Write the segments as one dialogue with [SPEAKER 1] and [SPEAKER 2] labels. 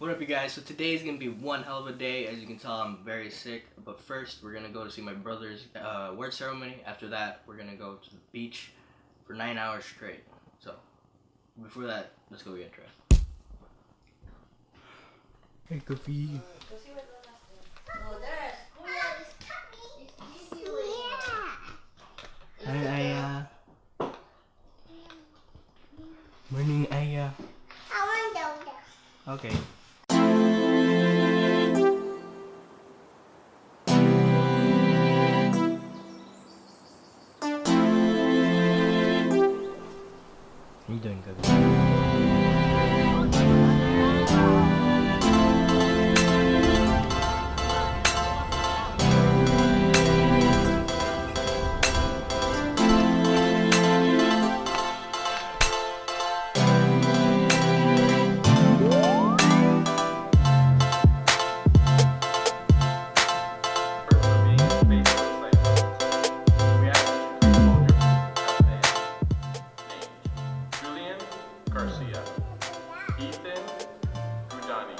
[SPEAKER 1] What up, you guys? So today's gonna be one hell of a day. As you can tell, I'm very sick. But first, we're gonna go to see my brother's word ceremony. After that, we're gonna go to the beach for 9 hours straight. So before that, let's go get dressed. Hey, Kofi. Hi, Aya. Morning, Aya. Okay. How you doing, Kofi?
[SPEAKER 2] Garcia, Ethan Gudani,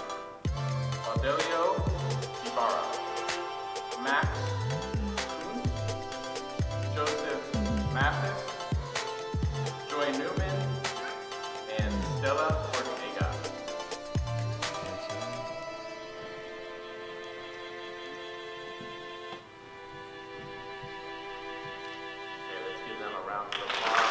[SPEAKER 2] Audelio Ibarra, Max Kuhn, Joseph Mathis, Joy Newman, and Stella Ortega. Okay, let's give them a round of applause.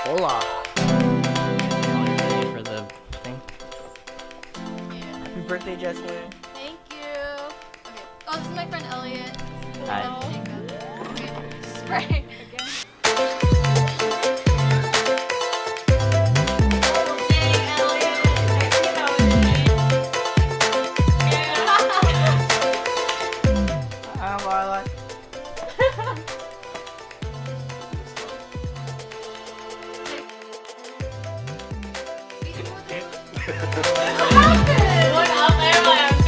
[SPEAKER 1] Hola. Ready for the thing?
[SPEAKER 3] Yeah.
[SPEAKER 1] Happy birthday, Jasmine.
[SPEAKER 3] Thank you. Okay. Oh, this is my friend Elliot.
[SPEAKER 1] Hi.
[SPEAKER 3] Hello. Okay. Spray.
[SPEAKER 1] Hi, Violet.
[SPEAKER 3] What up there, I am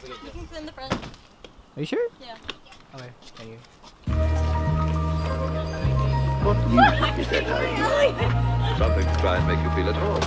[SPEAKER 3] You can sit in the front.
[SPEAKER 1] Are you sure?
[SPEAKER 3] Yeah.
[SPEAKER 1] Okay, thank you.
[SPEAKER 4] Something to try and make you feel at home.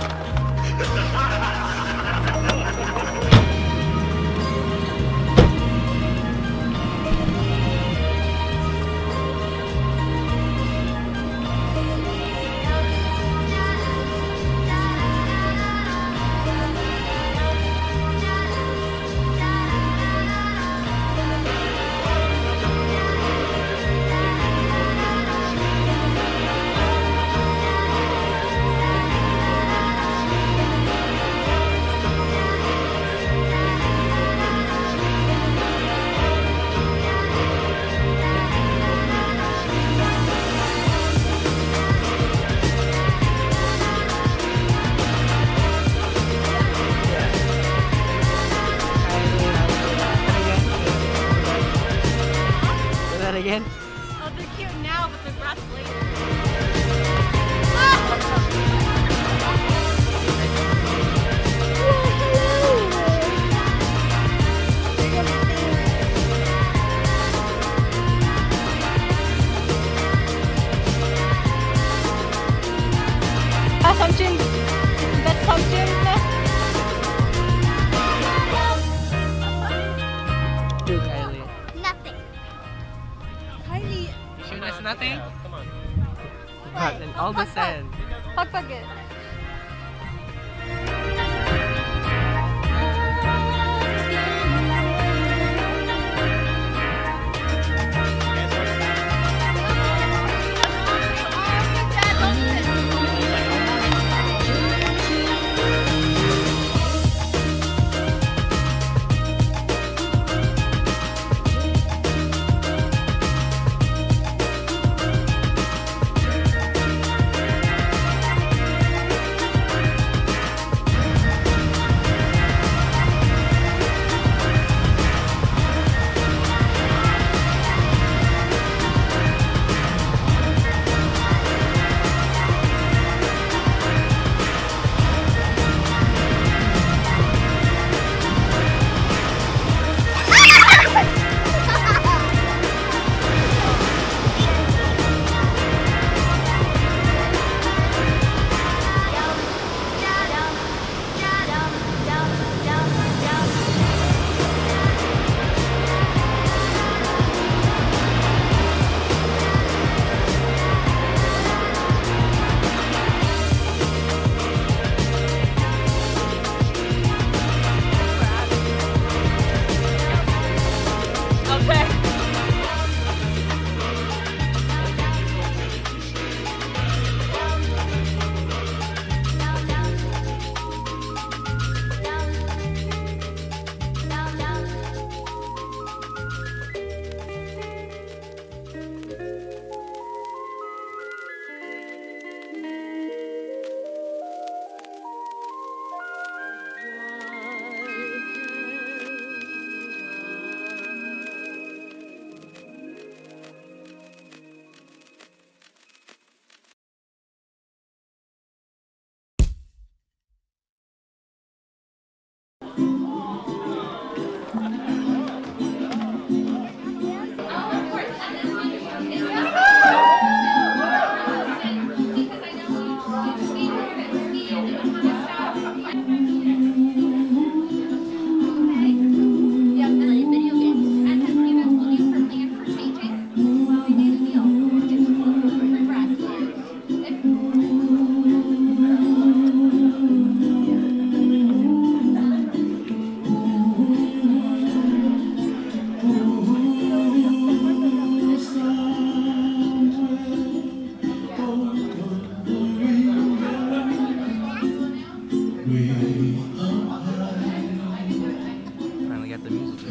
[SPEAKER 1] Finally got the music.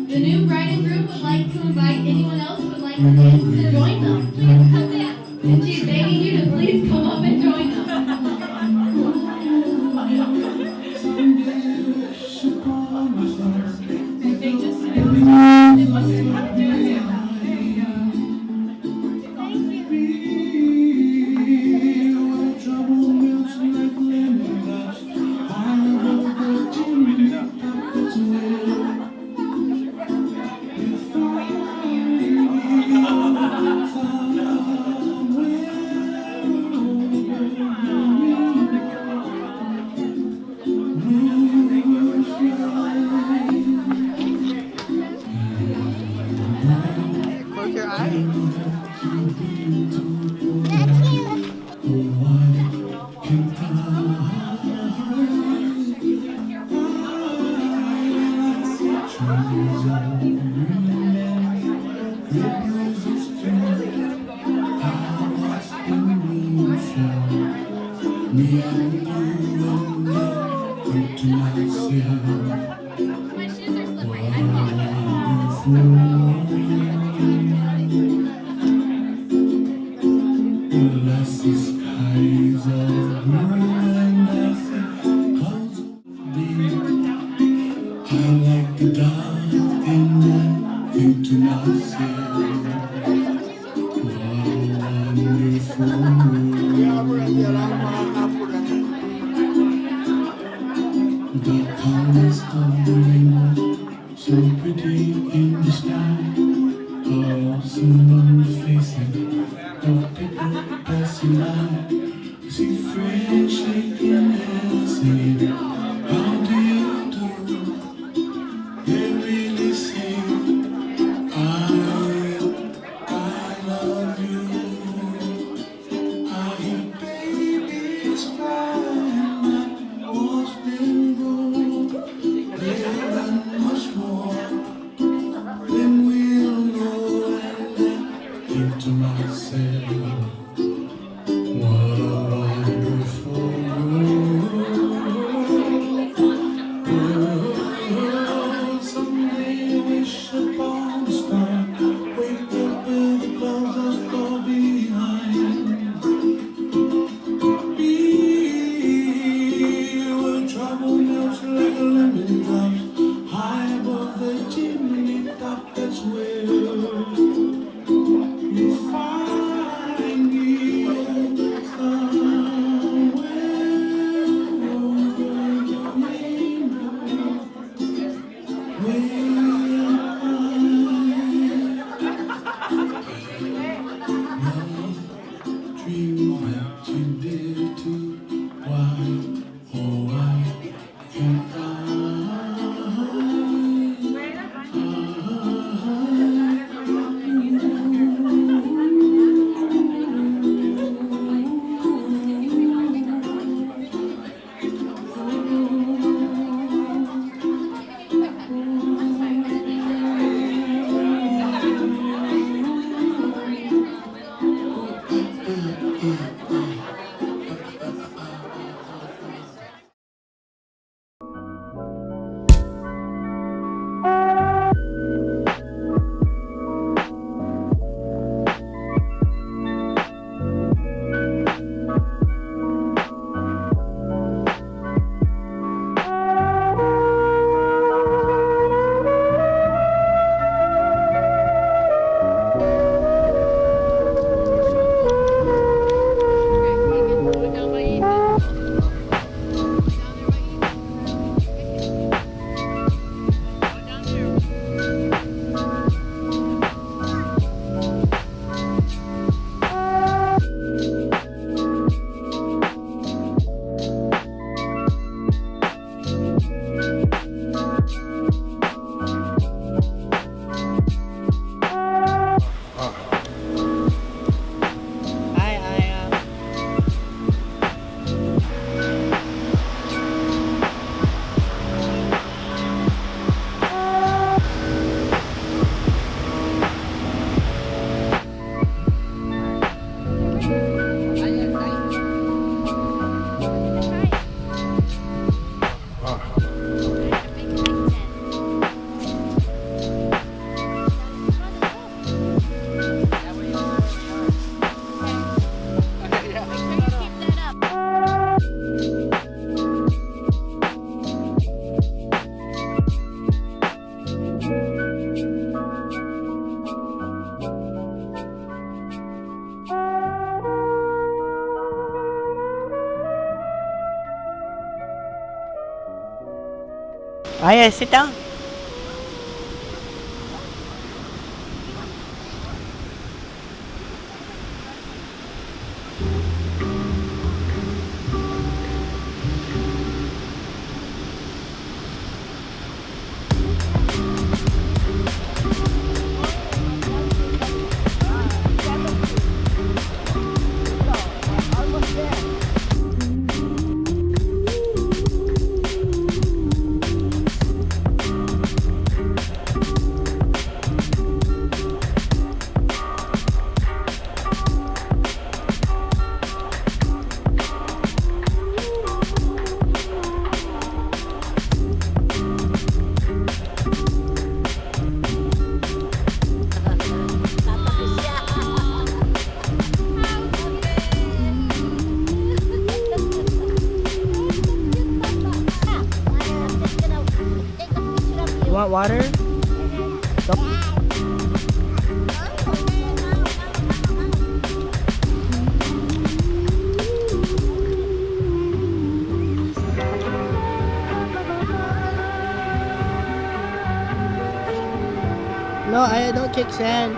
[SPEAKER 5] The new bride and groom would like to invite anyone else who would like to dance to join them. Please come dance. And she's begging you to please come up and join them.
[SPEAKER 1] Close your eyes.
[SPEAKER 3] My shoes are slippery. I fall.
[SPEAKER 6] The colors of the rainbow, so pretty in the sky, are also on the faces of people passing by. See friends shaking hands, saying, how do you do? They really say, I love you. I hear babies cry.
[SPEAKER 7] Aya, sit down. You want water? No, I don't kick sand.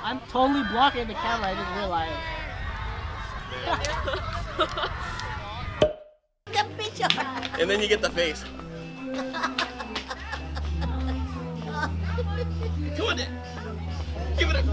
[SPEAKER 7] I'm totally blocking the camera, I just realized.
[SPEAKER 1] And then you get the face. Come on, Dad. Give it up.